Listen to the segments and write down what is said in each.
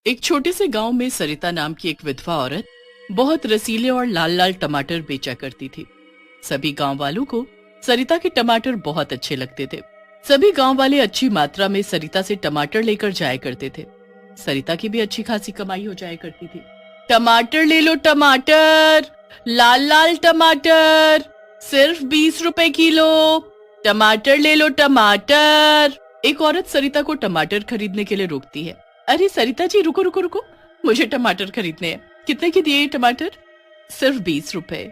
एक छोटे से गांव में सरिता नाम की एक विधवा औरत बहुत रसीले और लाल लाल टमाटर बेचा करती थी। सभी गांव वालों को सरिता के टमाटर बहुत अच्छे लगते थे। सभी गांव वाले अच्छी मात्रा में सरिता से टमाटर लेकर जाया करते थे। सरिता की भी अच्छी खासी कमाई हो जाया करती थी। टमाटर ले लो टमाटर, लाल लाल टमाटर, सिर्फ 20 रुपए किलो। टमाटर ले लो टमाटर। एक औरत सरिता को टमाटर खरीदने के लिए रोकती है। अरे सरिता जी, रुको रुको रुको, मुझे टमाटर खरीदने हैं। कितने के दिए ये टमाटर? सिर्फ 20 रुपए।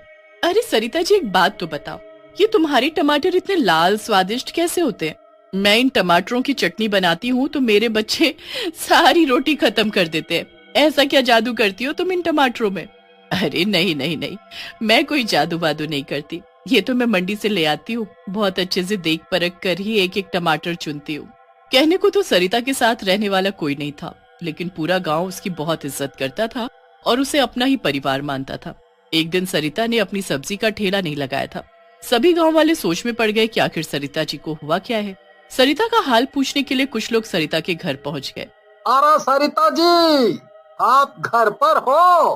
अरे सरिता जी, एक बात तो बताओ, ये तुम्हारे टमाटर इतने लाल स्वादिष्ट कैसे होते हैं? मैं इन टमाटरों की चटनी बनाती हूँ तो मेरे बच्चे सारी रोटी खत्म कर देते हैं। ऐसा क्या जादू करती हो तुम इन टमाटरों में? अरे नहीं नहीं नहीं, मैं कोई जादू वादू नहीं करती। ये तो मैं मंडी से ले आती हूँ, बहुत अच्छे से देख परख कर ही एक एक टमाटर चुनती हूँ। कहने को तो सरिता के साथ रहने वाला कोई नहीं था, लेकिन पूरा गांव उसकी बहुत इज्जत करता था और उसे अपना ही परिवार मानता था। एक दिन सरिता ने अपनी सब्जी का ठेला नहीं लगाया था। सभी गांव वाले सोच में पड़ गए कि आखिर सरिता जी को हुआ क्या है। सरिता का हाल पूछने के लिए कुछ लोग सरिता के घर पहुंच गए। अरे सरिता जी, आप घर पर हो?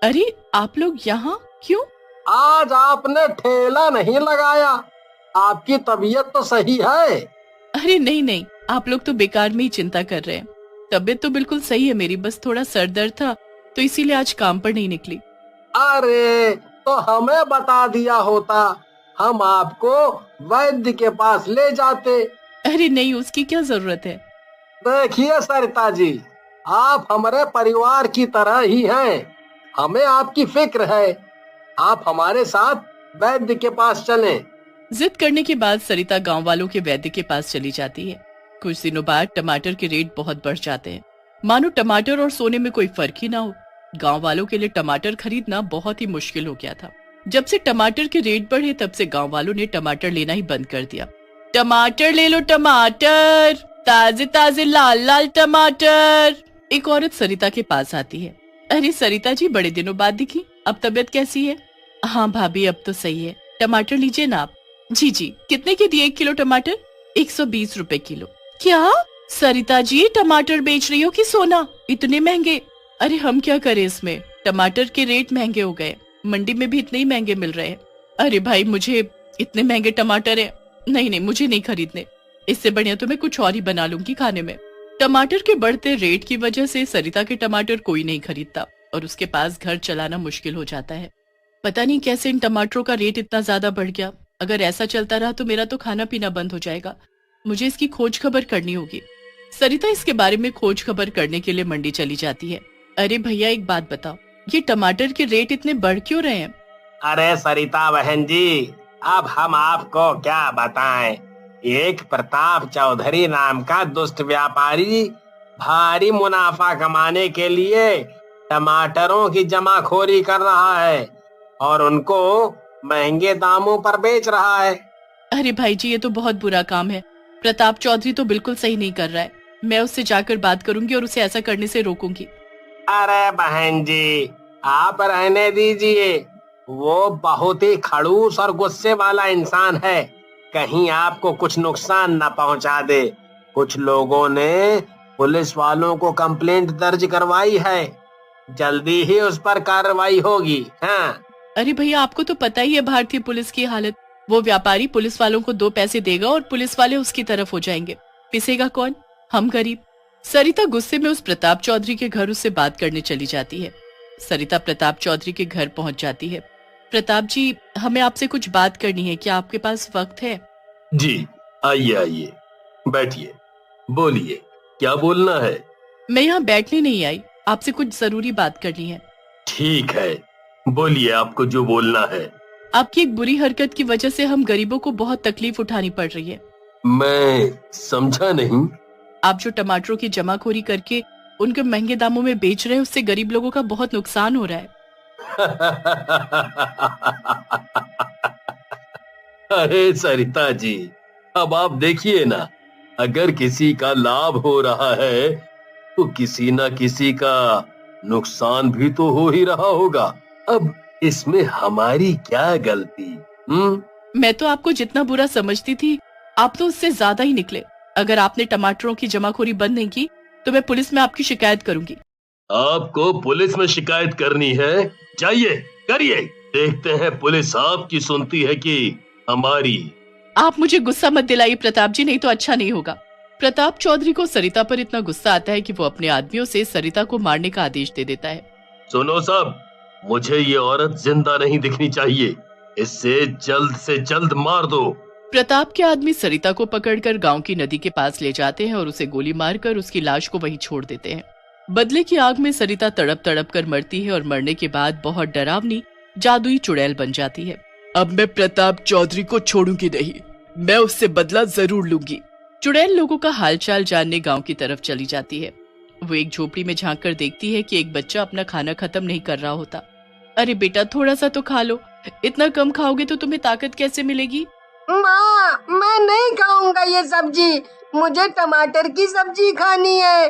अरे आप लोग यहाँ क्यों? आज आपने ठेला नहीं लगाया, आपकी तबीयत तो सही है? अरे नहीं नहीं, आप लोग तो बेकार में ही चिंता कर रहे हैं। तबीयत तो बिल्कुल सही है मेरी, बस थोड़ा सर दर्द था तो इसीलिए आज काम पर नहीं निकली। अरे तो हमें बता दिया होता, हम आपको वैद्य के पास ले जाते। अरे नहीं, उसकी क्या जरूरत है। देखिए सरिता जी, आप हमारे परिवार की तरह ही हैं। हमें आपकी फिक्र है। आप हमारे साथ वैद्य के पास चलें। जिद करने के बाद सरिता गांव वालों के वैद्य के पास चली जाती है। कुछ दिनों बाद टमाटर के रेट बहुत बढ़ जाते हैं, मानो टमाटर और सोने में कोई फर्क ही ना हो। गांव वालों के लिए टमाटर खरीदना बहुत ही मुश्किल हो गया था। जब से टमाटर के रेट बढ़े तब से गांव वालों ने टमाटर लेना ही बंद कर दिया। टमाटर ले लो टमाटर, ताजे ताजे लाल लाल टमाटर। एक औरत सरिता के पास आती है। अरे सरिता जी, बड़े दिनों बाद दिखी, अब तबीयत कैसी है? हाँ भाभी, अब तो सही है। टमाटर लीजिए ना आप। जी जी, कितने के दिए 1 किलो टमाटर? 120 रुपए किलो। क्या सरिता जी, टमाटर बेच रही हो कि सोना? इतने महंगे? अरे हम क्या करें इसमें, टमाटर के रेट महंगे हो गए, मंडी में भी इतने ही महंगे मिल रहे हैं। अरे भाई, मुझे इतने महंगे टमाटर है, नहीं नहीं, मुझे नहीं खरीदने। इससे बढ़िया तो मैं कुछ और ही बना लूंगी खाने में। टमाटर के बढ़ते रेट की वजह से सरिता के टमाटर कोई नहीं खरीदता और उसके पास घर चलाना मुश्किल हो जाता है। पता नहीं कैसे इन टमाटरों का रेट इतना ज्यादा बढ़ गया। अगर ऐसा चलता रहा तो मेरा तो खाना पीना बंद हो जाएगा। मुझे इसकी खोज खबर करनी होगी। सरिता इसके बारे में खोज खबर करने के लिए मंडी चली जाती है। अरे भैया, एक बात बताओ, ये टमाटर के रेट इतने बढ़ क्यों रहे हैं? अरे सरिता बहन जी, अब हम आपको क्या बताएं। एक प्रताप चौधरी नाम का दुष्ट व्यापारी भारी मुनाफा कमाने के लिए टमाटरों की जमाखोरी कर रहा है और उनको महंगे दामों पर बेच रहा है। अरे भाई जी, ये तो बहुत बुरा काम है। प्रताप चौधरी तो बिल्कुल सही नहीं कर रहा है। मैं उससे जाकर बात करूंगी और उसे ऐसा करने से रोकूंगी। अरे बहन जी, आप रहने दीजिए, वो बहुत ही खड़ूस और गुस्से वाला इंसान है। कहीं आपको कुछ नुकसान न पहुंचा दे। कुछ लोगों ने पुलिस वालों को कंप्लेंट दर्ज करवाई है, जल्दी ही उस पर कार्रवाई होगी। हाँ। अरे भैया, आपको तो पता ही है भारतीय पुलिस की हालत। वो व्यापारी पुलिस वालों को 2 पैसे देगा और पुलिस वाले उसकी तरफ हो जाएंगे। पिसेगा कौन? हम गरीब। सरिता गुस्से में उस प्रताप चौधरी के घर उससे बात करने चली जाती है। सरिता प्रताप चौधरी के घर पहुंच जाती है। प्रताप जी, हमें आपसे कुछ बात करनी है, क्या आपके पास वक्त है? जी, आइए आइए, बैठिए, बोलिए, क्या बोलना है? मैं यहाँ बैठने नहीं आई, आपसे कुछ जरूरी बात करनी है। ठीक है, बोलिए, आपको जो बोलना है। आपकी एक बुरी हरकत की वजह से हम गरीबों को बहुत तकलीफ उठानी पड़ रही है। मैं समझा नहीं। आप जो टमाटरों की जमाखोरी करके उनके महंगे दामों में बेच रहे हैं, उससे गरीब लोगों का बहुत नुकसान हो रहा है। अरे सरिता जी, अब आप देखिए ना, अगर किसी का लाभ हो रहा है तो किसी ना किसी का नुकसान भी तो हो ही रहा होगा। अब इसमें हमारी क्या गलती? मैं तो आपको जितना बुरा समझती थी, आप तो उससे ज्यादा ही निकले। अगर आपने टमाटरों की जमाखोरी बंद नहीं की तो मैं पुलिस में आपकी शिकायत करूंगी। आपको पुलिस में शिकायत करनी है? जाइए, करिए। देखते हैं पुलिस आपकी सुनती है कि हमारी। आप मुझे गुस्सा मत दिलाइए प्रताप जी, नहीं तो अच्छा नहीं होगा। प्रताप चौधरी को सरिता पर इतना गुस्सा आता है कि वो अपने आदमियों से सरिता को मारने का आदेश दे देता है। सुनो सब, मुझे ये औरत जिंदा नहीं दिखनी चाहिए। इससे जल्द से जल्द मार दो। प्रताप के आदमी सरिता को पकड़कर गांव की नदी के पास ले जाते हैं और उसे गोली मारकर उसकी लाश को वहीं छोड़ देते हैं। बदले की आग में सरिता तड़प तड़प कर मरती है और मरने के बाद बहुत डरावनी जादुई चुड़ैल बन जाती है। अब मैं प्रताप चौधरी को छोड़ूंगी नहीं, मैं उससे बदला जरूर लूंगी। चुड़ैल लोगों का हालचाल जानने गांव की तरफ चली जाती है। वो एक झोपड़ी में झांक कर देखती है कि एक बच्चा अपना खाना खत्म नहीं कर रहा होता। अरे बेटा, थोड़ा सा तो खा लो, इतना कम खाओगे तो तुम्हें ताकत कैसे मिलेगी? माँ, मैं नहीं खाऊंगा ये सब्जी, मुझे टमाटर की सब्जी खानी है।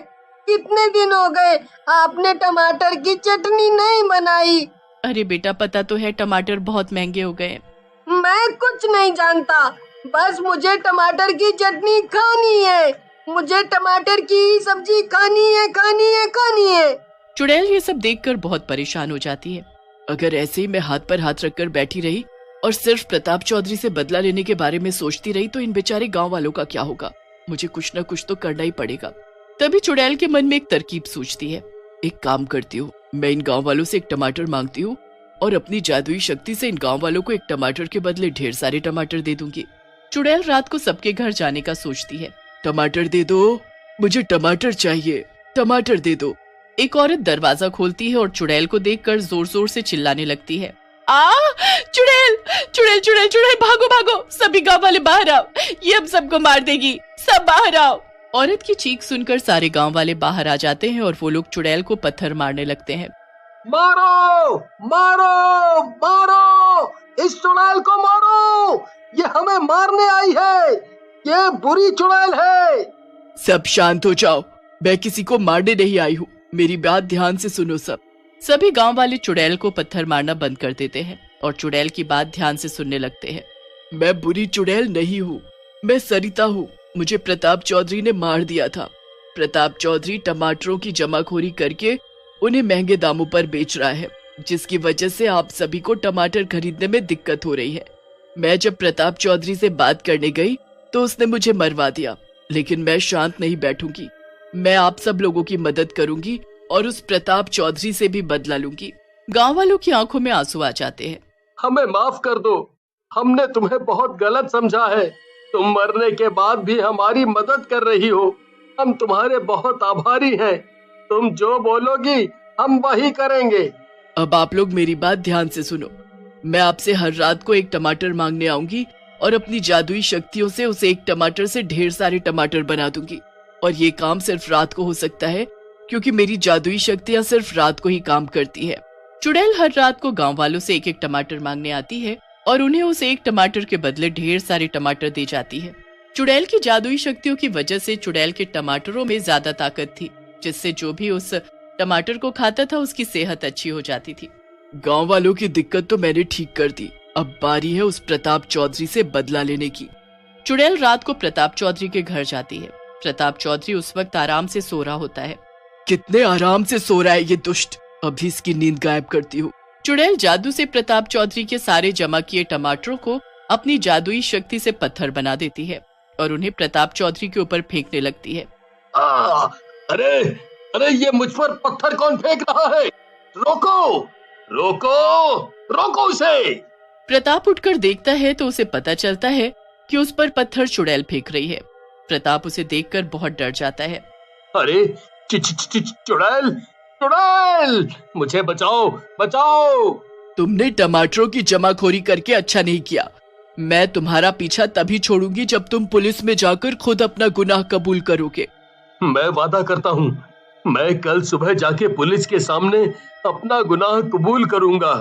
कितने दिन हो गए आपने टमाटर की चटनी नहीं बनाई। अरे बेटा, पता तो है टमाटर बहुत महंगे हो गए। मैं कुछ नहीं जानता, बस मुझे टमाटर की चटनी खानी है। मुझे टमाटर की सब्जी खानी है, खानी है, खानी है। चुड़ैल ये सब देखकर बहुत परेशान हो जाती है। अगर ऐसे ही मैं हाथ पर हाथ रखकर बैठी रही और सिर्फ प्रताप चौधरी से बदला लेने के बारे में सोचती रही तो इन बेचारे गांव वालों का क्या होगा। मुझे कुछ न कुछ तो करना ही पड़ेगा। तभी चुड़ैल के मन में एक तरकीब सूझती है। एक काम करती हूँ, मैं इन गांव वालों से एक टमाटर मांगती हूँ और अपनी जादुई शक्ति से इन गांव वालों को एक टमाटर के बदले ढेर सारे टमाटर दे दूंगी। चुड़ैल रात को सबके घर जाने का सोचती है। टमाटर दे दो, मुझे टमाटर चाहिए, टमाटर दे दो। एक औरत दरवाजा खोलती है और चुड़ैल को देखकर जोर जोर से चिल्लाने लगती है। चुड़ैल चुड़ैल चुड़ैल चुड़ैल, भागो भागो, सभी गांव वाले बाहर आओ, ये हम सबको मार देगी, सब बाहर आओ। औरत की चीख सुनकर सारे गांव वाले बाहर आ जाते हैं और वो लोग चुड़ैल को पत्थर मारने लगते हैं। मारो मारो मारो, इस चुड़ैल को मारो, ये हमें मारने आई है, ये बुरी चुड़ैल है। सब शांत हो जाओ, मैं किसी को मारने नहीं आई हूँ, मेरी बात ध्यान से सुनो सब। सभी गांव वाले चुड़ैल को पत्थर मारना बंद कर देते हैं और चुड़ैल की बात ध्यान से सुनने लगते हैं। मैं बुरी चुड़ैल नहीं हूँ, मैं सरिता हूँ, मुझे प्रताप चौधरी ने मार दिया था। प्रताप चौधरी टमाटरों की जमाखोरी करके उन्हें महंगे दामों पर बेच रहा है, जिसकी वजह से आप सभी को टमाटर खरीदने में दिक्कत हो रही है। मैं जब प्रताप चौधरी से बात करने गई तो उसने मुझे मरवा दिया, लेकिन मैं शांत नहीं बैठूंगी। मैं आप सब लोगों की मदद करूंगी और उस प्रताप चौधरी से भी बदला लूंगी। गांव वालों की आंखों में आंसू आ जाते हैं। हमें माफ कर दो, हमने तुम्हें बहुत गलत समझा है। तुम मरने के बाद भी हमारी मदद कर रही हो, हम तुम्हारे बहुत आभारी हैं। तुम जो बोलोगी हम वही करेंगे। अब आप लोग मेरी बात ध्यान से सुनो। मैं आपसे हर रात को एक टमाटर मांगने आऊंगी और अपनी जादुई शक्तियों से उसे एक टमाटर से ढेर सारे टमाटर बना दूंगी। और ये काम सिर्फ रात को हो सकता है, क्योंकि मेरी जादुई शक्तियां सिर्फ रात को ही काम करती है। चुड़ैल हर रात को गांव वालों से एक एक टमाटर मांगने आती है और उन्हें उस एक टमाटर के बदले ढेर सारे टमाटर दे जाती है। चुड़ैल की जादुई शक्तियों की वजह से चुड़ैल के टमाटरों में ज्यादा ताकत थी, जिससे जो भी उस टमाटर को खाता था उसकी सेहत अच्छी हो जाती थी। गांव वालों की दिक्कत तो मैंने ठीक कर दी, अब बारी है उस प्रताप चौधरी से बदला लेने की। चुड़ैल रात को प्रताप चौधरी के घर जाती है। प्रताप चौधरी उस वक्त आराम से सो रहा होता है। कितने आराम से सो रहा है ये दुष्ट, अभी इसकी नींद गायब करती हूँ। चुड़ैल जादू से प्रताप चौधरी के सारे जमा किए टमाटरों को अपनी जादुई शक्ति से पत्थर बना देती है और उन्हें प्रताप चौधरी के ऊपर फेंकने लगती है। अरे अरे, ये मुझ पर पत्थर कौन फेंक रहा है? रोको रोको रोको उसे। प्रताप उठकर देखता है तो उसे पता चलता है कि उस पर पत्थर चुड़ैल फेंक रही है। प्रताप उसे देखकर बहुत डर जाता है। अरे चुड़ैल चुड़ैल, मुझे बचाओ बचाओ। तुमने टमाटरों की जमाखोरी करके अच्छा नहीं किया। मैं तुम्हारा पीछा तभी छोड़ूंगी जब तुम पुलिस में जाकर खुद अपना गुनाह कबूल करोगे। मैं वादा करता हूँ, मैं कल सुबह जाके पुलिस के सामने अपना गुनाह कबूल करूंगा।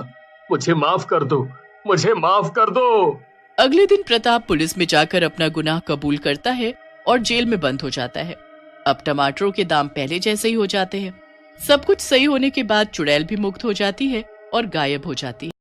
मुझे माफ कर दो, मुझे माफ कर दो। अगले दिन प्रताप पुलिस में जाकर अपना गुनाह कबूल करता है और जेल में बंद हो जाता है। अब टमाटरों के दाम पहले जैसे ही हो जाते हैं। सब कुछ सही होने के बाद चुड़ैल भी मुक्त हो जाती है और गायब हो जाती है।